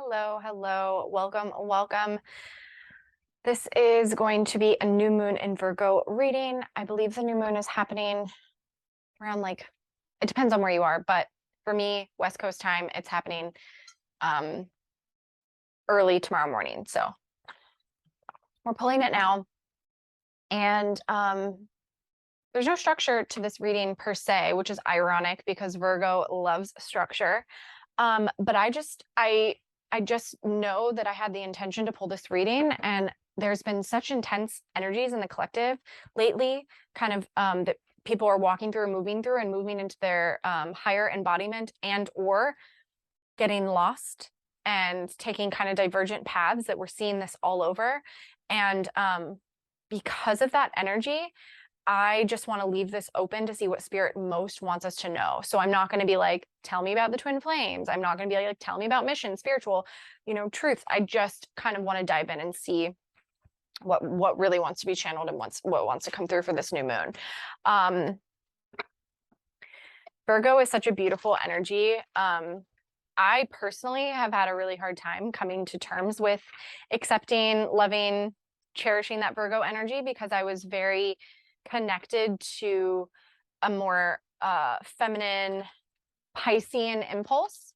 Hello, hello, welcome. This is going to be a new moon in Virgo reading. I believe the new moon is happening around it depends on where you are, but for me, West Coast time, it's happening early tomorrow morning. So we're pulling it now. And there's no structure to this reading per se, which is ironic because Virgo loves structure. But I just know that I had the intention to pull this reading, and there's been such intense energies in the collective lately, kind of that people are walking through, moving into their higher embodiment and or getting lost and taking kind of divergent paths, that we're seeing this all over. And because of that energy, I just want to leave this open to see what spirit most wants us to know. So I'm not going to be like, tell me about the twin flames. I'm not going to be like, tell me about mission, spiritual, truth. I just kind of want to dive in and see what really wants to be channeled and what wants to come through for this new moon. Virgo is such a beautiful energy. I personally have had a really hard time coming to terms with accepting, loving, cherishing that Virgo energy, because I was very connected to a more feminine Piscean impulse,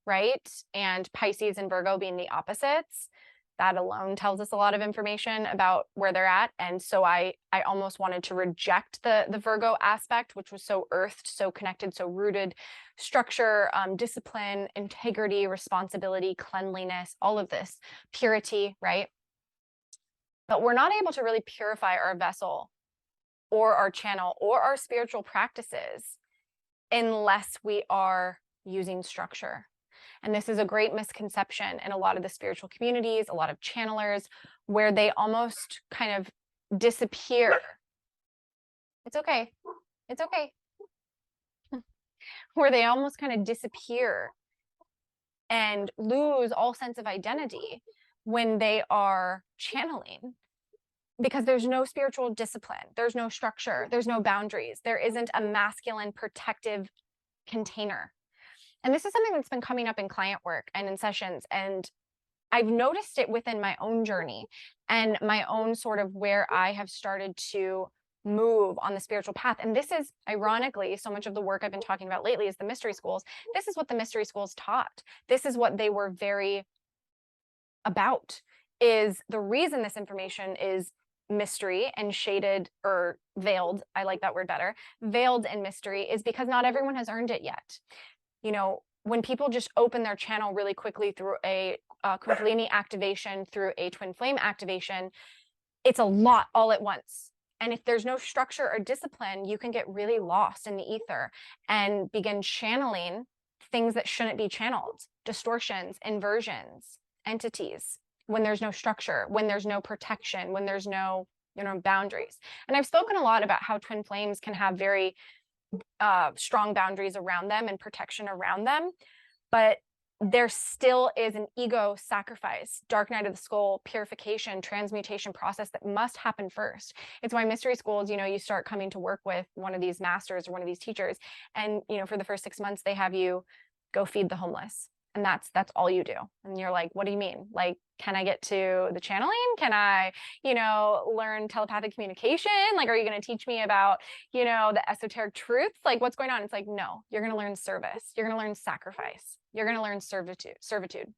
right? And Pisces and Virgo being the opposites. That alone tells us a lot of information about where they're at. And so I almost wanted to reject the Virgo aspect, which was so earthed, so connected, so rooted, structure, discipline, integrity, responsibility, cleanliness, all of this, purity, right? But we're not able to really purify our vessel or our channel or our spiritual practices unless we are using structure. And this is a great misconception in a lot of the spiritual communities, a lot of channelers, where they almost kind of disappear. It's okay. It's okay. Where they almost kind of disappear and lose all sense of identity when they are channeling, because there's no spiritual discipline, there's no structure, there's no boundaries, there isn't a masculine protective container. And this is something that's been coming up in client work and in sessions, and I've noticed it within my own journey and my own sort of where I have started to move on the spiritual path. And this is ironically, so much of the work I've been talking about lately is the mystery schools. This is what the mystery schools taught. This is what they were very about, is the reason this information is mystery and shaded or veiled. I like that word better. Veiled in mystery is because not everyone has earned it yet. When people just open their channel really quickly through a Kundalini activation, through a twin flame activation, it's a lot all at once. And if there's no structure or discipline, you can get really lost in the ether and begin channeling things that shouldn't be channeled, distortions, inversions, entities, when there's no structure, when there's no protection, when there's no, boundaries. And I've spoken a lot about how twin flames can have very strong boundaries around them and protection around them, but there still is an ego sacrifice, dark night of the soul, purification, transmutation process that must happen first. It's why mystery schools, you start coming to work with one of these masters or one of these teachers, and for the first 6 months they have you go feed the homeless, and that's all you do. And you're like, what do you mean? Like, can I get to the channeling? Can I, learn telepathic communication? Like, are you going to teach me about, the esoteric truths? Like, what's going on? It's like, no, you're going to learn service. You're going to learn sacrifice. You're going to learn servitude.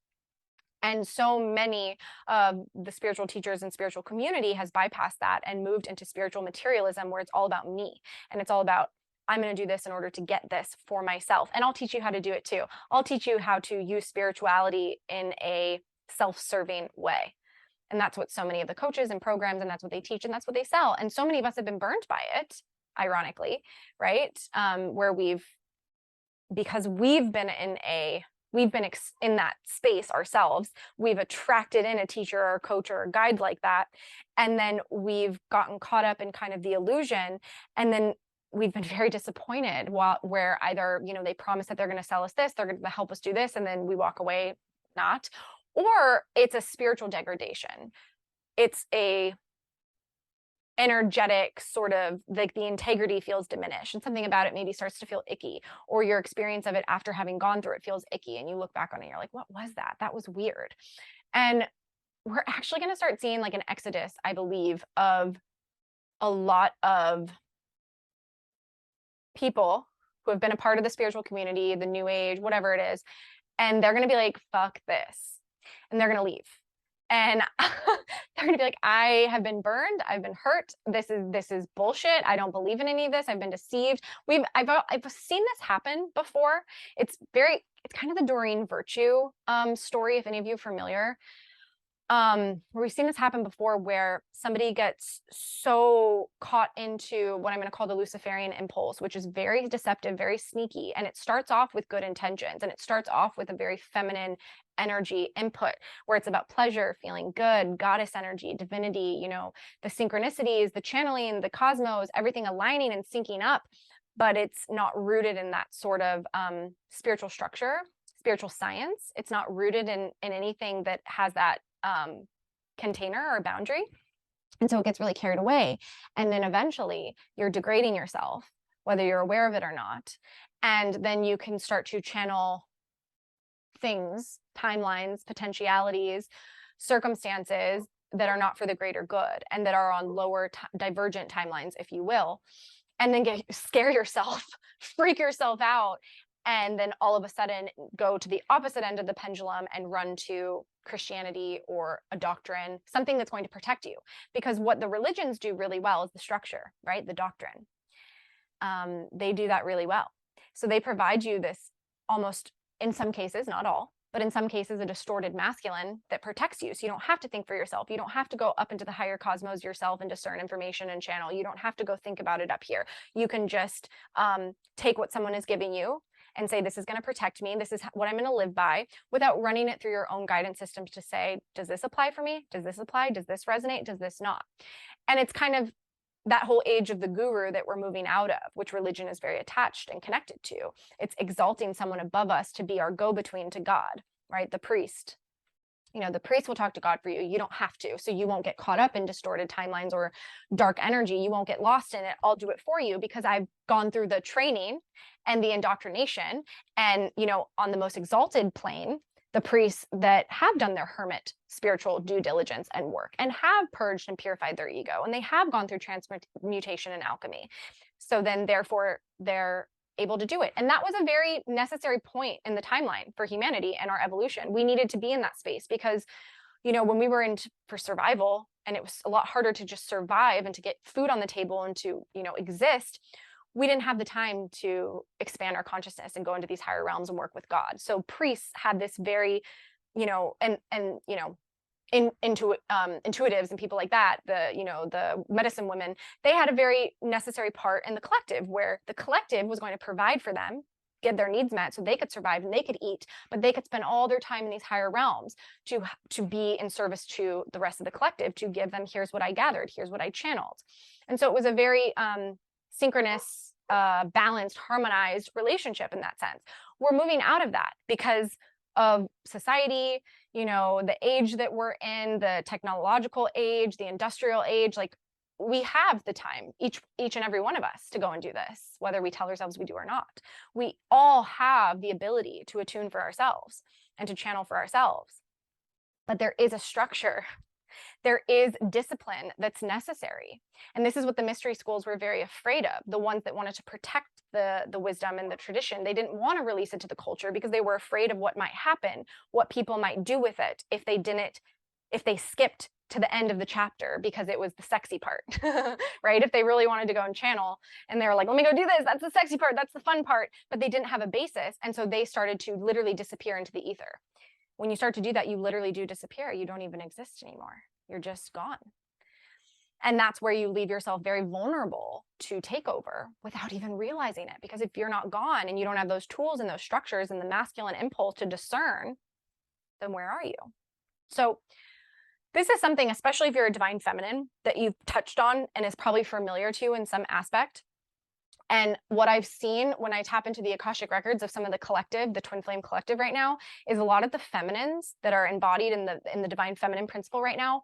And so many of the spiritual teachers and spiritual community has bypassed that and moved into spiritual materialism, where it's all about me. And it's all about, I'm going to do this in order to get this for myself. And I'll teach you how to do it too. I'll teach you how to use spirituality in a self-serving way. And that's what so many of the coaches and programs, and that's what they teach, and that's what they sell. And so many of us have been burned by it, ironically, right? Because we've been in that space ourselves. We've attracted in a teacher or a coach or a guide like that. And then we've gotten caught up in kind of the illusion. And then we've been very disappointed where either, they promise that they're going to sell us this, they're going to help us do this, and then we walk away not. Or it's a spiritual degradation. It's a energetic sort of, like the integrity feels diminished, and something about it maybe starts to feel icky, or your experience of it after having gone through it feels icky, and you look back on it and you're like, what was that? That was weird. And we're actually going to start seeing like an exodus, I believe, of a lot of people who have been a part of the spiritual community, the new age, whatever it is, and they're going to be like, fuck this, and they're going to leave. And they're going to be like, I have been burned. I've been hurt. This is bullshit. I don't believe in any of this. I've been deceived. I've seen this happen before. It's kind of the Doreen Virtue story, if any of you are familiar. Where we've seen this happen before, where somebody gets so caught into what I'm going to call the Luciferian impulse, which is very deceptive, very sneaky. And it starts off with good intentions, and it starts off with a very feminine energy input, where it's about pleasure, feeling good, goddess energy, divinity, you know, the synchronicities, the channeling, the cosmos, everything aligning and syncing up. But it's not rooted in that sort of spiritual structure, spiritual science. It's not rooted in anything that has that container or boundary. And so it gets really carried away. And then eventually you're degrading yourself, whether you're aware of it or not. And then you can start to channel things, timelines, potentialities, circumstances that are not for the greater good, and that are on lower divergent timelines, if you will. And then scare yourself, freak yourself out, and then all of a sudden go to the opposite end of the pendulum and run to Christianity or a doctrine, something that's going to protect you. Because what the religions do really well is the structure, right? The doctrine. They do that really well. So they provide you this almost, in some cases, not all, but in some cases, a distorted masculine that protects you. So you don't have to think for yourself. You don't have to go up into the higher cosmos yourself and discern information and channel. You don't have to go think about it up here. You can just take what someone is giving you and say, this is going to protect me. This is what I'm going to live by, without running it through your own guidance systems to say, does this apply for me? Does this apply? Does this resonate? Does this not? And it's kind of that whole age of the guru that we're moving out of, which religion is very attached and connected to. It's exalting someone above us to be our go-between to God, right? The priest. You know, the priest will talk to God for you. You don't have to. So you won't get caught up in distorted timelines or dark energy. You won't get lost in it. I'll do it for you because I've gone through the training and the indoctrination. And, you know, on the most exalted plane, the priests that have done their hermit spiritual due diligence and work and have purged and purified their ego, and they have gone through transmutation and alchemy. So then therefore they're able to do it. And that was a very necessary point in the timeline for humanity and our evolution. We needed to be in that space because, you know, when we were for survival, and it was a lot harder to just survive and to get food on the table and to, you know, exist, we didn't have the time to expand our consciousness and go into these higher realms and work with God. So priests had this very, you know, and you know, intuitives and people like that, the medicine women, they had a very necessary part in the collective, where the collective was going to provide for them, get their needs met so they could survive and they could eat, but they could spend all their time in these higher realms to be in service to the rest of the collective, to give them, here's what I gathered, here's what I channeled. And so it was a very synchronous, balanced, harmonized relationship in that sense. We're moving out of that because of society, you know, the age that we're in, the technological age, the industrial age. Like, we have the time, each and every one of us, to go and do this, whether we tell ourselves we do or not. We all have the ability to attune for ourselves and to channel for ourselves. But there is a structure. There is discipline that's necessary. And this is what the mystery schools were very afraid of. The ones that wanted to protect the wisdom and the tradition, they didn't want to release it to the culture because they were afraid of what might happen, what people might do with it if they skipped to the end of the chapter because it was the sexy part, right? If they really wanted to go and channel and they were like, let me go do this, that's the sexy part, that's the fun part, but they didn't have a basis. And so they started to literally disappear into the ether. When you start to do that, you literally do disappear. You don't even exist anymore. You're just gone. And that's where you leave yourself very vulnerable to takeover without even realizing it. Because if you're not gone and you don't have those tools and those structures and the masculine impulse to discern, then where are you? So this is something, especially if you're a divine feminine, that you've touched on and is probably familiar to in some aspect. And what I've seen when I tap into the Akashic records of some of the collective, the twin flame collective right now, is a lot of the feminines that are embodied in the divine feminine principle right now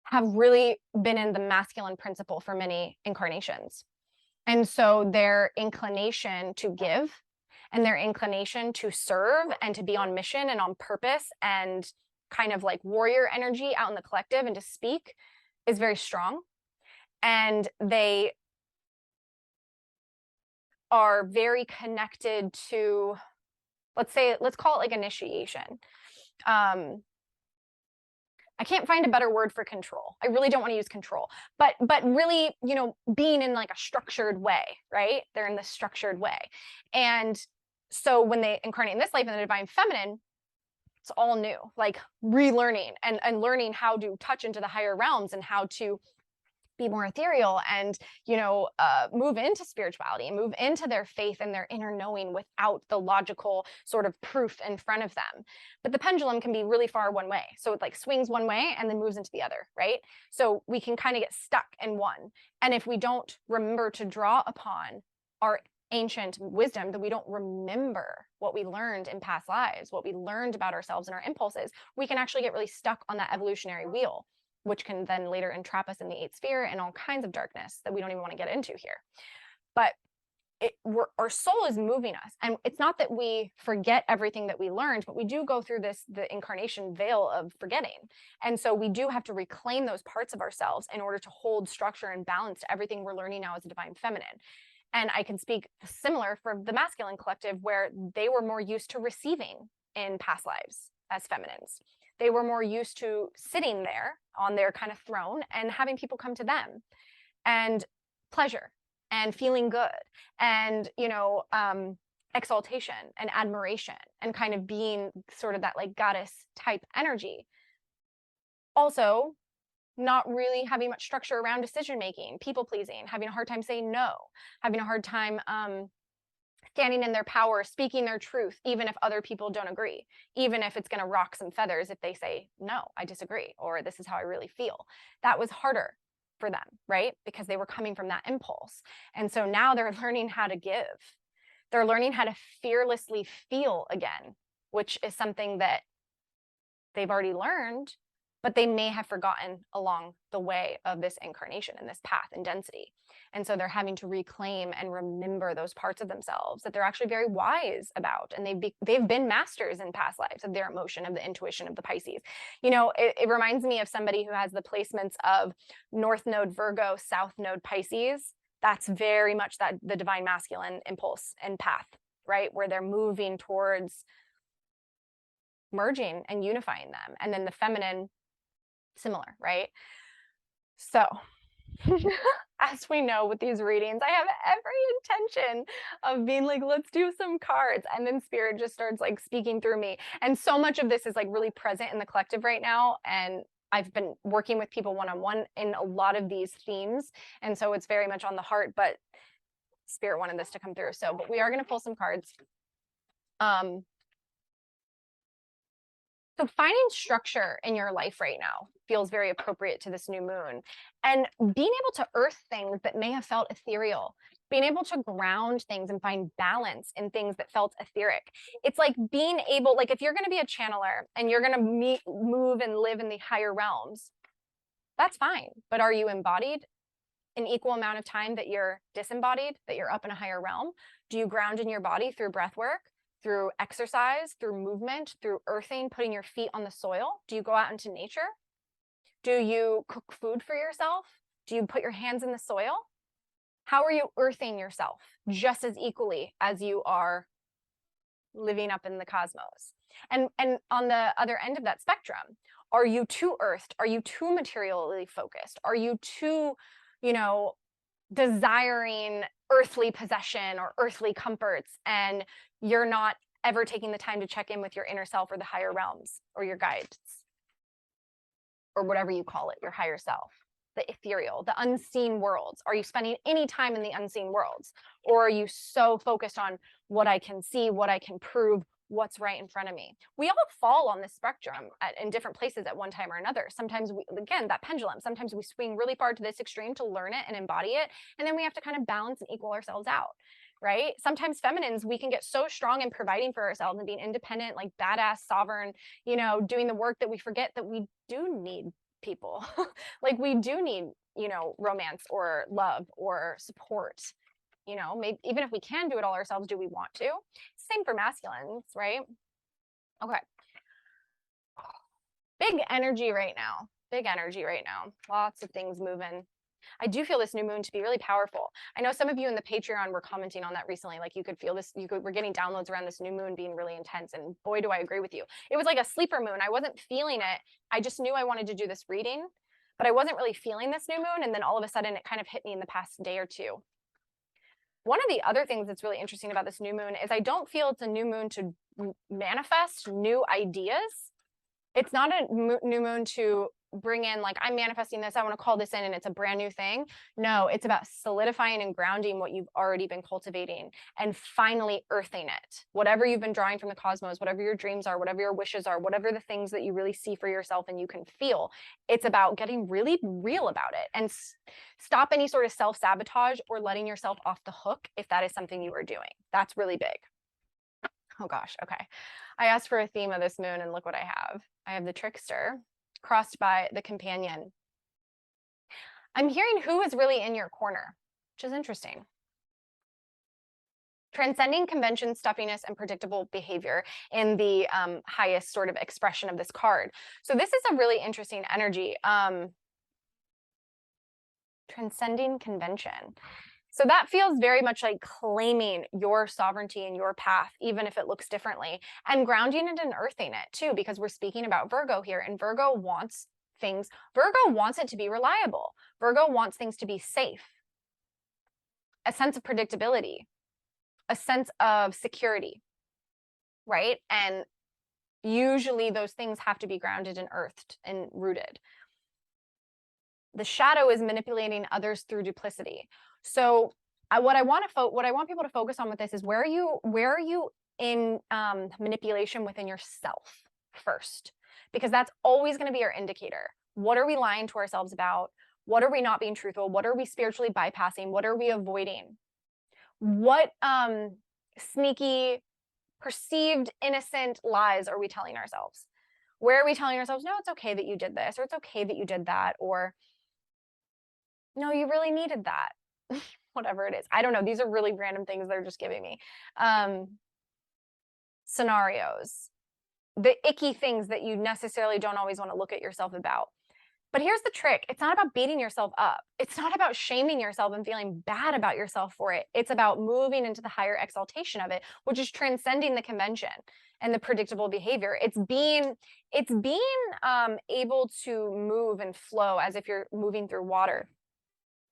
have really been in the masculine principle for many incarnations. And so their inclination to give and their inclination to serve and to be on mission and on purpose and kind of like warrior energy out in the collective and to speak is very strong. And they are very connected to, let's call it like initiation. I can't find a better word for control. I really don't want to use control, but really, you know, being in like a structured way, right? They're in this structured way. And so when they incarnate in this life in the divine feminine, it's all new, like relearning and learning how to touch into the higher realms and how to be more ethereal and, you know, move into spirituality and move into their faith and their inner knowing without the logical sort of proof in front of them. But the pendulum can be really far one way. So it like swings one way and then moves into the other, right? So we can kind of get stuck in one. And if we don't remember to draw upon our ancient wisdom, that we don't remember what we learned in past lives, what we learned about ourselves and our impulses, we can actually get really stuck on that evolutionary wheel, which can then later entrap us in the eighth sphere and all kinds of darkness that we don't even want to get into here. But our soul is moving us. And it's not that we forget everything that we learned, but we do go through the incarnation veil of forgetting. And so we do have to reclaim those parts of ourselves in order to hold structure and balance to everything we're learning now as a divine feminine. And I can speak similar for the masculine collective, where they were more used to receiving in past lives as feminines. They were more used to sitting there on their kind of throne and having people come to them, and pleasure and feeling good and, you know, exaltation and admiration and kind of being sort of that like goddess type energy. Also, not really having much structure around decision making, people pleasing, having a hard time saying no, having a hard time standing in their power, speaking their truth, even if other people don't agree, even if it's going to rock some feathers if they say, no, I disagree, or this is how I really feel. That was harder for them, right? Because they were coming from that impulse. And so now they're learning how to give. They're learning how to fearlessly feel again, which is something that they've already learned, but they may have forgotten along the way of this incarnation and this path and density. And so they're having to reclaim and remember those parts of themselves that they're actually very wise about. And they've been masters in past lives of their emotion, of the intuition of the Pisces. You know, it reminds me of somebody who has the placements of North Node Virgo, South Node Pisces. That's very much the divine masculine impulse and path, right? Where they're moving towards merging and unifying them. And then the feminine, similar, right? So as we know with these readings, I have every intention of being like, let's do some cards. And then spirit just starts like speaking through me. And so much of this is like really present in the collective right now. And I've been working with people one-on-one in a lot of these themes. And so it's very much on the heart, but spirit wanted this to come through. So, but we are going to pull some cards. So finding structure in your life right now feels very appropriate to this new moon, and being able to earth things that may have felt ethereal, being able to ground things and find balance in things that felt etheric. It's like being able, like if you're going to be a channeler and you're going to move and live in the higher realms, that's fine. But are you embodied an equal amount of time that you're disembodied, that you're up in a higher realm? Do you ground in your body through breath work, through exercise, through movement, through earthing, putting your feet on the soil? Do you go out into nature? Do you cook food for yourself? Do you put your hands in the soil? How are you earthing yourself just as equally as you are living up in the cosmos? And on the other end of that spectrum, are you too earthed? Are you too materially focused? Are you too, you know, desiring earthly possession or earthly comforts, and you're not ever taking the time to check in with your inner self or the higher realms or your guides or whatever you call it, your higher self, the ethereal, the unseen worlds? Are you spending any time in the unseen worlds, or are you so focused on what I can see, what I can prove, what's right in front of me? We all fall on this spectrum in different places at one time or another. Sometimes we, again, that pendulum, sometimes we swing really far to this extreme to learn it and embody it, and then we have to kind of balance and equal ourselves out, right? Sometimes feminines, we can get so strong in providing for ourselves and being independent, like badass, sovereign, you know, doing the work, that we forget that we do need people. Like we do need, you know, romance or love or support. You know, maybe even if we can do it all ourselves, do we want to? Same for masculines, right? Okay. Big energy right now. Big energy right now. Lots of things moving. I do feel this new moon to be really powerful. I know some of you in the Patreon were commenting on that recently. Like you could feel this, we're getting downloads around this new moon being really intense. And boy, do I agree with you. It was like a sleeper moon. I wasn't feeling it. I just knew I wanted to do this reading, but I wasn't really feeling this new moon. And then all of a sudden it kind of hit me in the past day or two. One of the other things that's really interesting about this new moon is I don't feel it's a new moon to manifest new ideas. It's not a new moon to bring in like, I'm manifesting this, I want to call this in and it's a brand new thing. No, it's about solidifying and grounding what you've already been cultivating and finally earthing it. Whatever you've been drawing from the cosmos, whatever your dreams are, whatever your wishes are, whatever the things that you really see for yourself and you can feel, it's about getting really real about it and stop any sort of self-sabotage or letting yourself off the hook if that is something you are doing. That's really big. Oh gosh, okay. I asked for a theme of this moon and look what I have. I have the trickster crossed by the companion. I'm hearing who is really in your corner, which is interesting. Transcending convention, stuffiness, and predictable behavior in the highest sort of expression of this card. So this is a really interesting energy. Transcending convention. So that feels very much like claiming your sovereignty and your path, even if it looks differently, and grounding it and earthing it too, because we're speaking about Virgo here, and Virgo wants things, Virgo wants it to be reliable. Virgo wants things to be safe, a sense of predictability, a sense of security, right? And usually those things have to be grounded and earthed and rooted. The shadow is manipulating others through duplicity. So what I want people to focus on with this is where are you in manipulation within yourself first, because that's always going to be our indicator. What are we lying to ourselves about? What are we not being truthful? What are we spiritually bypassing? What are we avoiding? What sneaky, perceived innocent lies are we telling ourselves? Where are we telling ourselves, no, it's okay that you did this, or it's okay that you did that, or no, you really needed that. Whatever it is. I don't know. These are really random things they're just giving me. Scenarios. The icky things that you necessarily don't always want to look at yourself about. But here's the trick. It's not about beating yourself up. It's not about shaming yourself and feeling bad about yourself for it. It's about moving into the higher exaltation of it, which is transcending the convention and the predictable behavior. It's being able to move and flow as if you're moving through water.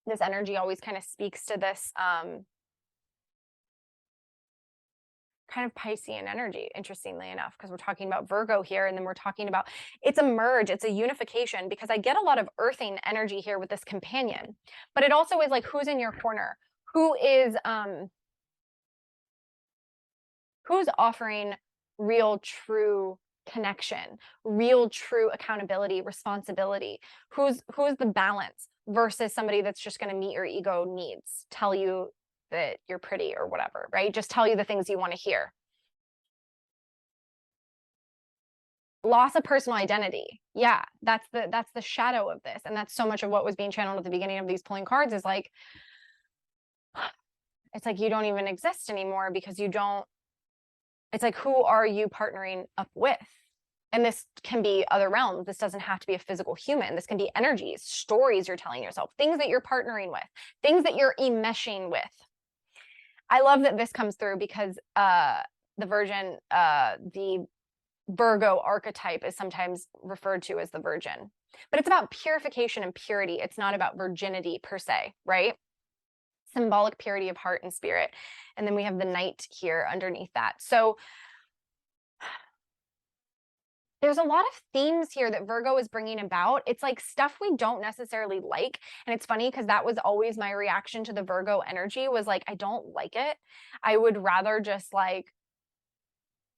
This energy always kind of speaks to this kind of Piscean energy, interestingly enough, because we're talking about Virgo here, and then we're talking about, it's a merge, it's a unification, because I get a lot of earthing energy here with this companion, but it also is like, who's in your corner? Who's offering real, true connection, real, true accountability, responsibility? Who's the balance versus somebody that's just going to meet your ego needs, tell you that you're pretty or whatever, right? Just tell you the things you want to hear. Loss of personal identity. Yeah, that's the shadow of this. And that's so much of what was being channeled at the beginning of these pulling cards is like, it's like you don't even exist anymore because you don't, it's like, who are you partnering up with? And this can be other realms. This doesn't have to be a physical human. This can be energies, stories you're telling yourself, things that you're partnering with, things that you're enmeshing with. I love that this comes through because the Virgo archetype is sometimes referred to as the virgin. But it's about purification and purity. It's not about virginity per se, right? Symbolic purity of heart and spirit. And then we have the knight here underneath that. So there's a lot of themes here that Virgo is bringing about. It's like stuff we don't necessarily like. And it's funny because that was always my reaction to the Virgo energy was like, I don't like it. I would rather just like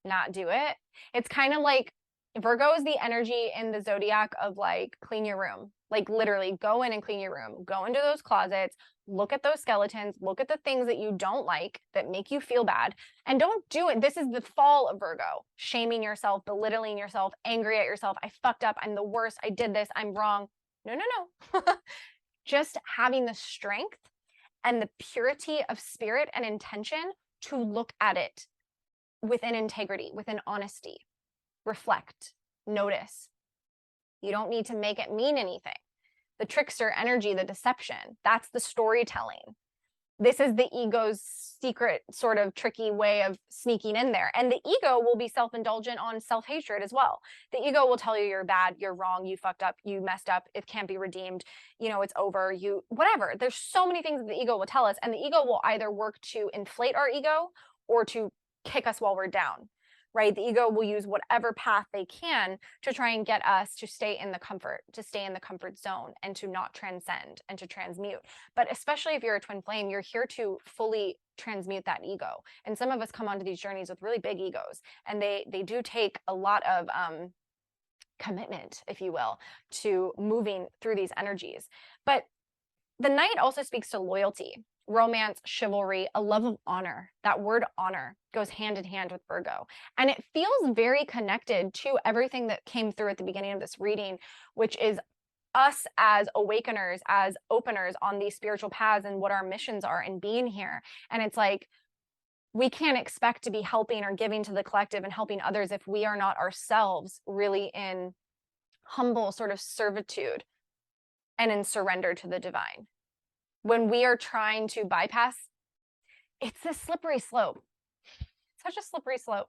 not do it. It's kind of like Virgo is the energy in the zodiac of like, clean your room, Like literally go in and clean your room, go into those closets, look at those skeletons, look at the things that you don't like that make you feel bad, and don't do it. This is the fall of Virgo, shaming yourself, belittling yourself, angry at yourself. I fucked up. I'm the worst. I did this. I'm wrong. No, no, no. Just having the strength and the purity of spirit and intention to look at it within integrity, within honesty, reflect, notice. You don't need to make it mean anything. The trickster energy, the deception, that's the storytelling. This is the ego's secret sort of tricky way of sneaking in there. And the ego will be self-indulgent on self-hatred as well. The ego will tell you you're bad, you're wrong, you fucked up, you messed up, it can't be redeemed, you know, it's over, you, whatever. There's so many things that the ego will tell us, and the ego will either work to inflate our ego or to kick us while we're down, right? The ego will use whatever path they can to try and get us to stay in the comfort, to stay in the comfort zone, and to not transcend and to transmute. But especially if you're a twin flame, you're here to fully transmute that ego. And some of us come onto these journeys with really big egos, and they do take a lot of commitment, if you will, to moving through these energies. But the Knight also speaks to loyalty, romance, chivalry, a love of honor. That word honor goes hand in hand with Virgo. And it feels very connected to everything that came through at the beginning of this reading, which is us as awakeners, as openers on these spiritual paths and what our missions are in being here. And it's like, we can't expect to be helping or giving to the collective and helping others if we are not ourselves really in humble sort of servitude and in surrender to the divine. When we are trying to bypass, it's this slippery slope, such a slippery slope,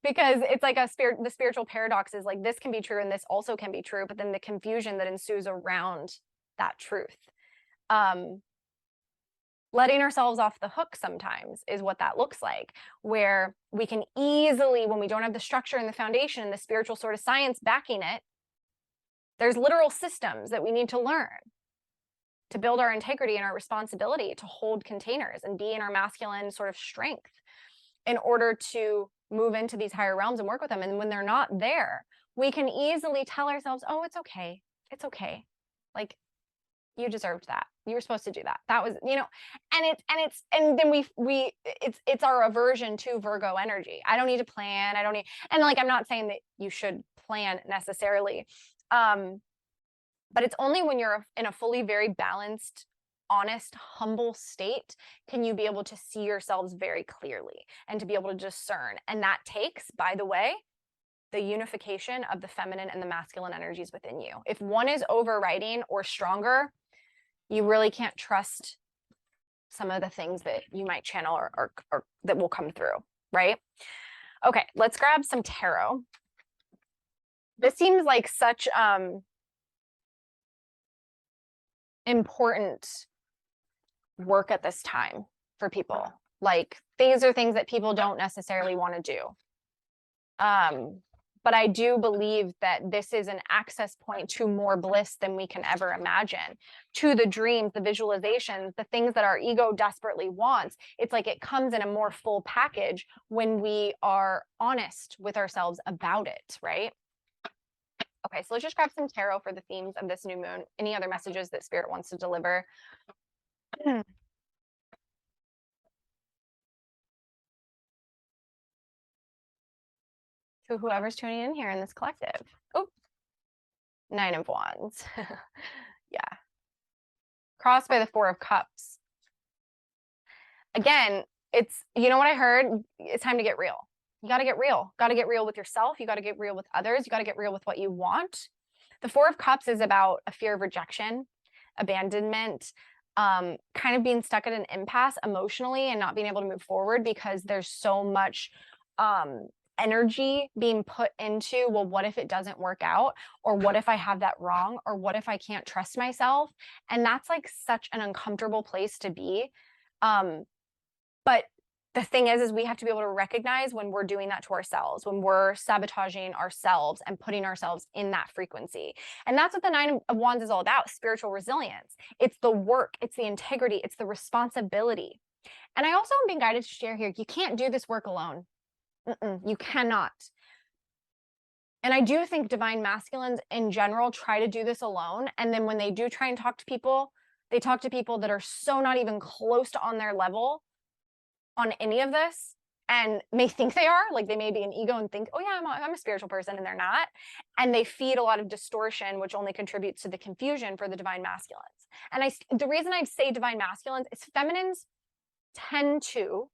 because it's like the spiritual paradox is like, this can be true and this also can be true, but then the confusion that ensues around that truth. Letting ourselves off the hook sometimes is what that looks like, where we can easily, when we don't have the structure and the foundation and the spiritual sort of science backing it, there's literal systems that we need to learn to build our integrity and our responsibility to hold containers and be in our masculine sort of strength in order to move into these higher realms and work with them. And when they're not there, we can easily tell ourselves, oh, it's okay. It's okay. Like, you deserved that. You were supposed to do that. That was, you know, and then it's our aversion to Virgo energy. I don't need to plan. I don't need, and like, I'm not saying that you should plan necessarily. But it's only when you're in a fully very balanced, honest, humble state can you be able to see yourselves very clearly and to be able to discern. And that takes, by the way, the unification of the feminine and the masculine energies within you. If one is overriding or stronger, you really can't trust some of the things that you might channel or that will come through, right? Okay, let's grab some tarot. This seems like such important work at this time for people. Like, these are things that people don't necessarily want to do. But I do believe that this is an access point to more bliss than we can ever imagine, to the dreams, the visualizations, the things that our ego desperately wants. It's like it comes in a more full package when we are honest with ourselves about it, right? Okay, so let's just grab some tarot for the themes of this new moon. Any other messages that Spirit wants to deliver? To whoever's tuning in here in this collective. Oh, 9 of Wands. Yeah. Crossed by the 4 of Cups. Again, it's, you know what I heard? It's time to get real. You got to get real. Got to get real with yourself. You got to get real with others. You got to get real with what you want. The 4 of Cups is about a fear of rejection, abandonment, kind of being stuck at an impasse emotionally and not being able to move forward because there's so much energy being put into, well, what if it doesn't work out? Or what if I have that wrong? Or what if I can't trust myself? And that's like such an uncomfortable place to be. But the thing is we have to be able to recognize when we're doing that to ourselves, when we're sabotaging ourselves and putting ourselves in that frequency. And that's what the 9 of Wands is all about, spiritual resilience. It's the work, it's the integrity, it's the responsibility. And I also am being guided to share here, you can't do this work alone. You cannot. And I do think divine masculines in general try to do this alone. And then when they do try and talk to people, they talk to people that are so not even close to on their level on any of this, and may think they are, like they may be an ego and think, oh yeah, I'm a spiritual person, and they're not. And they feed a lot of distortion, which only contributes to the confusion for the divine masculines. And the reason I say divine masculines is feminines tend to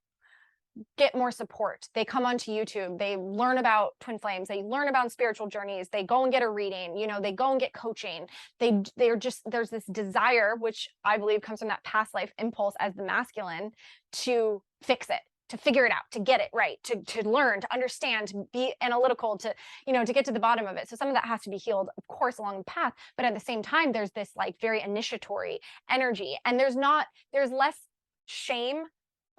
get more support. They come onto YouTube, they learn about twin flames, they learn about spiritual journeys, they go and get a reading, you know, they go and get coaching. They're just, there's this desire, which I believe comes from that past life impulse as the masculine, to fix it, to figure it out, to get it right, to learn, to understand, to be analytical, to, you know, to get to the bottom of it. So some of that has to be healed, of course, along the path. But at the same time, there's this like very initiatory energy, and there's less shame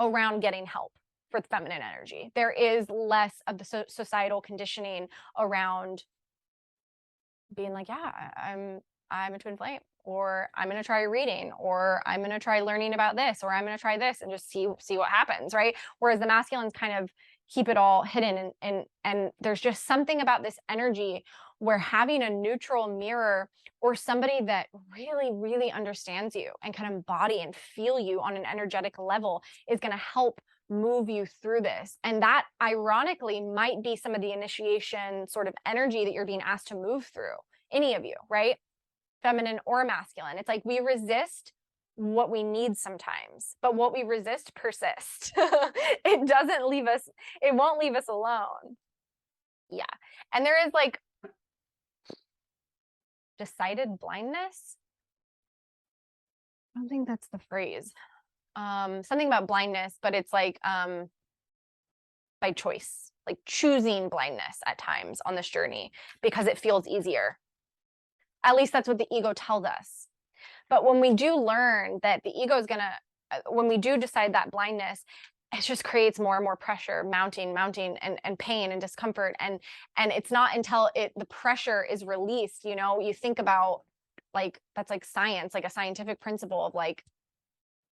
around getting help for the feminine energy. There is less of the societal conditioning around being like, yeah, I'm a twin flame, or I'm going to try reading, or I'm going to try learning about this, or I'm going to try this and just see what happens, right? Whereas the masculines kind of keep it all hidden, and there's just something about this energy where having a neutral mirror or somebody that really, really understands you and can embody and feel you on an energetic level is going to help move you through this. And that ironically might be some of the initiation sort of energy that you're being asked to move through, any of you, right? Feminine or masculine. It's like we resist what we need sometimes, but what we resist persists. It doesn't leave us, it won't leave us alone. Yeah. And there is like decided blindness. I don't think that's the phrase. Something about blindness, but it's like by choice, like choosing blindness at times on this journey because it feels easier. At least that's what the ego tells us. But when we do learn that the ego is gonna, when we do decide that blindness, it just creates more and more pressure, mounting and pain and discomfort. And it's not until the pressure is released, you know, you think about like, that's like science, like a scientific principle of like,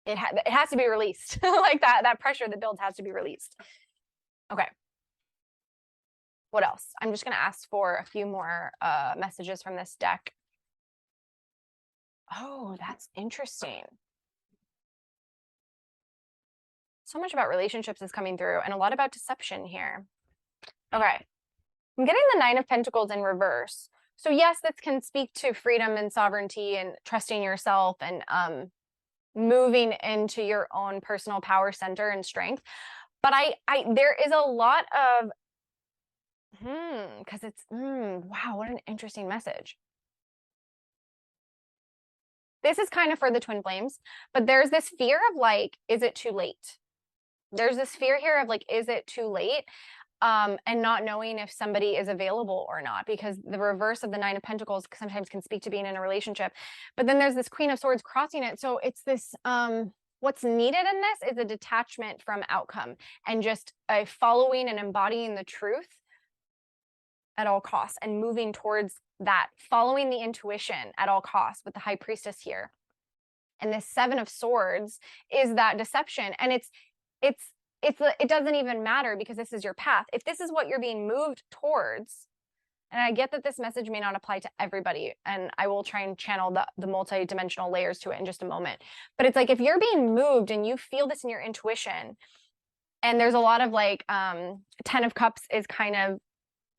it has to be released. Like that pressure that builds has to be released. Okay. What else? I'm just going to ask for a few more messages from this deck. Oh, that's interesting. So much about relationships is coming through, and a lot about deception here. Okay. I'm getting the Nine of Pentacles in reverse. So yes, this can speak to freedom and sovereignty and trusting yourself and moving into your own personal power center and strength. But there is a lot of, because it's, wow, what an interesting message. This is kind of for the twin flames, but there's this fear of like, is it too late? There's this fear here of like, is it too late? And not knowing if somebody is available or not, because the reverse of the Nine of Pentacles sometimes can speak to being in a relationship. But then there's this Queen of Swords crossing it. So it's this, what's needed in this is a detachment from outcome and just a following and embodying the truth at all costs and moving towards that, following the intuition at all costs with the High Priestess here. And this Seven of Swords is that deception. And it doesn't even matter because this is your path. If this is what you're being moved towards, and I get that this message may not apply to everybody, and I will try and channel the multi-dimensional layers to it in just a moment. But it's like, if you're being moved and you feel this in your intuition, and there's a lot of like, 10 of Cups is kind of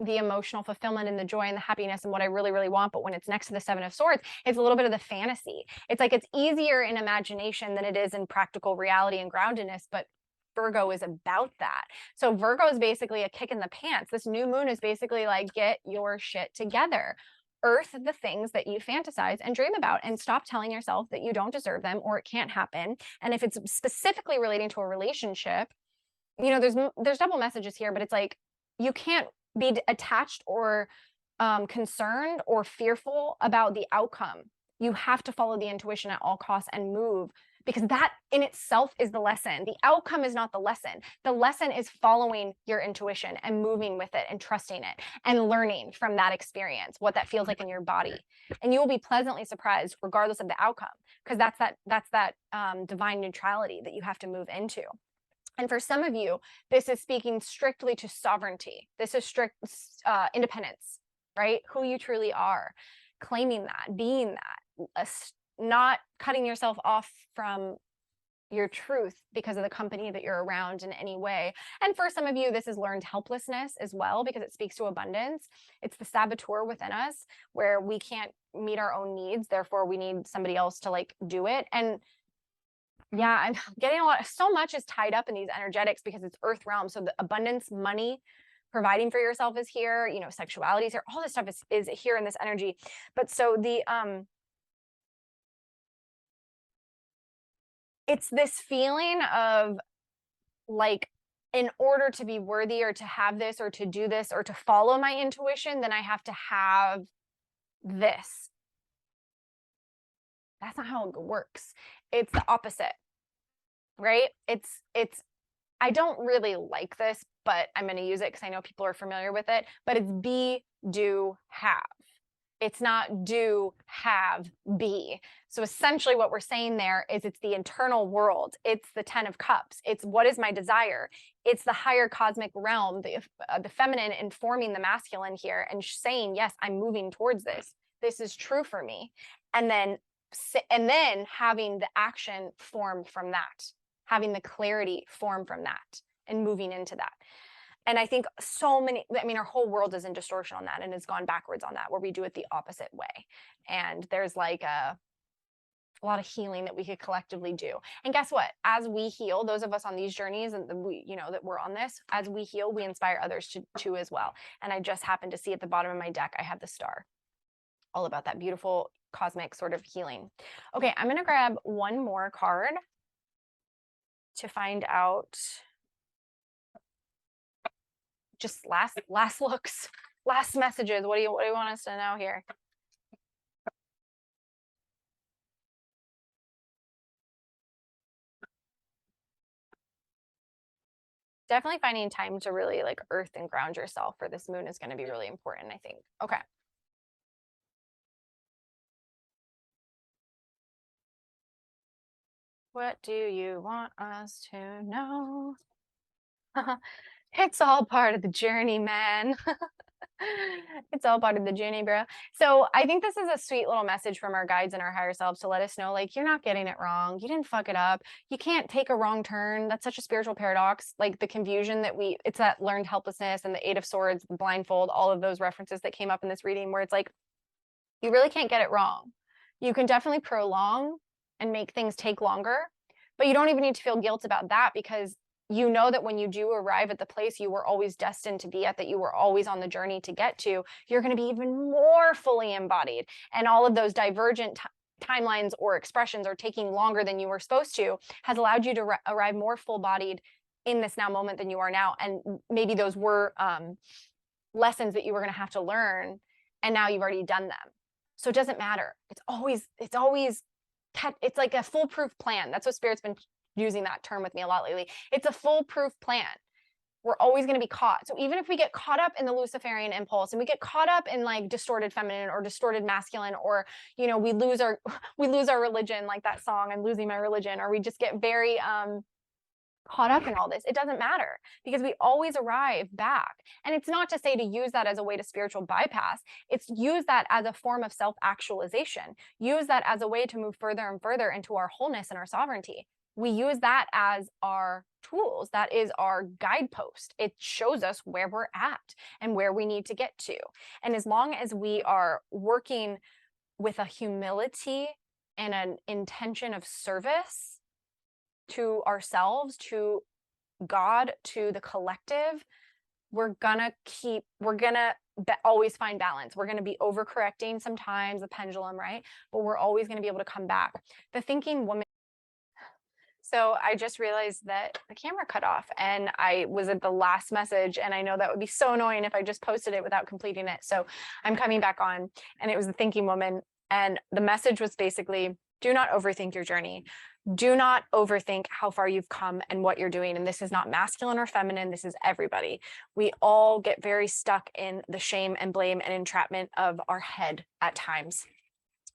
the emotional fulfillment and the joy and the happiness and what I really, really want. But when it's next to the Seven of Swords, it's a little bit of the fantasy. It's like, it's easier in imagination than it is in practical reality and groundedness. But Virgo is about that. So Virgo is basically a kick in the pants. This new moon is basically like, get your shit together. Earth the things that you fantasize and dream about, and stop telling yourself that you don't deserve them or it can't happen. And if it's specifically relating to a relationship, you know, there's double messages here, but it's like, you can't be attached or concerned or fearful about the outcome. You have to follow the intuition at all costs and move, because that in itself is the lesson. The outcome is not the lesson. The lesson is following your intuition and moving with it and trusting it and learning from that experience, what that feels like in your body. And you will be pleasantly surprised regardless of the outcome, because that's that divine neutrality that you have to move into. And for some of you, this is speaking strictly to sovereignty. This is strict independence. right? Who you truly are, claiming that, being that, not cutting yourself off from your truth because of the company that you're around in any way. And for some of you, this is learned helplessness as well, because it speaks to abundance. It's the saboteur within us where we can't meet our own needs. Therefore, we need somebody else to like do it. And yeah, I'm getting so much is tied up in these energetics because it's earth realm. So the abundance, money, providing for yourself is here, you know, sexuality is here, all this stuff is here in this energy. But so it's this feeling of like, in order to be worthy or to have this or to do this or to follow my intuition, then I have to have this. That's not how it works. It's the opposite, right? I don't really like this, but I'm going to use it because I know people are familiar with it, but it's be, do, have. It's not do, have, be. So essentially what we're saying there is it's the internal world. It's the 10 of cups. It's what is my desire. It's the higher cosmic realm, the feminine informing the masculine here and saying, yes, I'm moving towards this. This is true for me. And then having the action form from that, having the clarity form from that and moving into that. And I think our whole world is in distortion on that and has gone backwards on that, where we do it the opposite way. And there's like a lot of healing that we could collectively do. And guess what? As we heal, those of us on these journeys and that we're on this, as we heal, we inspire others to as well. And I just happened to see at the bottom of my deck, I have the star, all about that beautiful cosmic sort of healing. Okay, I'm going to grab one more card to find out just last looks, last messages. What do you want us to know here? Definitely finding time to really like earth and ground yourself for this moon is going to be really important, I think. Okay. What do you want us to know? It's all part of the journey, man. It's all part of the journey, bro. So I think this is a sweet little message from our guides and our higher selves to let us know, like, you're not getting it wrong. You didn't fuck it up. You can't take a wrong turn. That's such a spiritual paradox. Like the confusion that it's that learned helplessness and the Eight of Swords, blindfold, all of those references that came up in this reading where it's like, you really can't get it wrong. You can definitely prolong and make things take longer, but you don't even need to feel guilt about that, because you know that when you do arrive at the place you were always destined to be at, that you were always on the journey to get to, you're going to be even more fully embodied. And all of those divergent timelines or expressions are taking longer than you were supposed to has allowed you to arrive more full-bodied in this now moment than you are now. And maybe those were lessons that you were going to have to learn, and now you've already done them. So it doesn't matter. It's like a foolproof plan. That's what Spirit's been using that term with me a lot lately. It's a foolproof plan. We're always going to be caught. So even if we get caught up in the Luciferian impulse and we get caught up in like distorted feminine or distorted masculine, or, you know, we lose our religion, like that song, I'm losing my religion, or we just get very, caught up in all this, it doesn't matter, because we always arrive back. And it's not to say to use that as a way to spiritual bypass. It's use that as a form of self-actualization. Use that as a way to move further and further into our wholeness and our sovereignty. We use that as our tools. That is our guidepost. It shows us where we're at and where we need to get to. And as long as we are working with a humility and an intention of service to ourselves, to God, to the collective, we're gonna always find balance. We're gonna be overcorrecting sometimes, the pendulum, right? But we're always gonna be able to come back. The thinking woman. So I just realized that the camera cut off and I was at the last message, and I know that would be so annoying if I just posted it without completing it. So I'm coming back on, and it was the thinking woman. And the message was basically, do not overthink your journey. Do not overthink how far you've come and what you're doing. And this is not masculine or feminine. This is everybody. We all get very stuck in the shame and blame and entrapment of our head at times.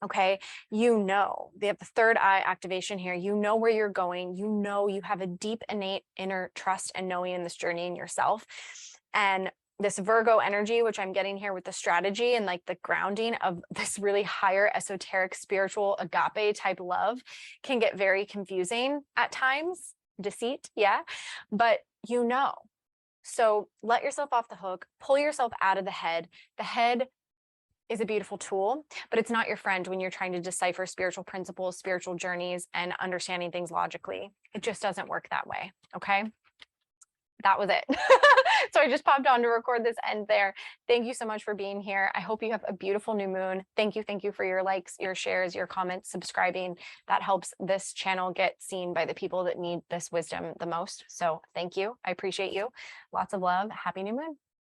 Okay. You know, they have the third eye activation here. You know where you're going. You know, you have a deep, innate inner trust and knowing in this journey in yourself. And this Virgo energy, which I'm getting here with the strategy and like the grounding of this really higher esoteric spiritual agape type love, can get very confusing at times. Deceit, yeah, but you know. So let yourself off the hook, pull yourself out of the head. The head is a beautiful tool, but it's not your friend when you're trying to decipher spiritual principles, spiritual journeys, and understanding things logically. It just doesn't work that way. Okay. That was it. So I just popped on to record this end there. Thank you so much for being here. I hope you have a beautiful new moon. Thank you. Thank you for your likes, your shares, your comments, subscribing. That helps this channel get seen by the people that need this wisdom the most. So thank you. I appreciate you. Lots of love. Happy new moon.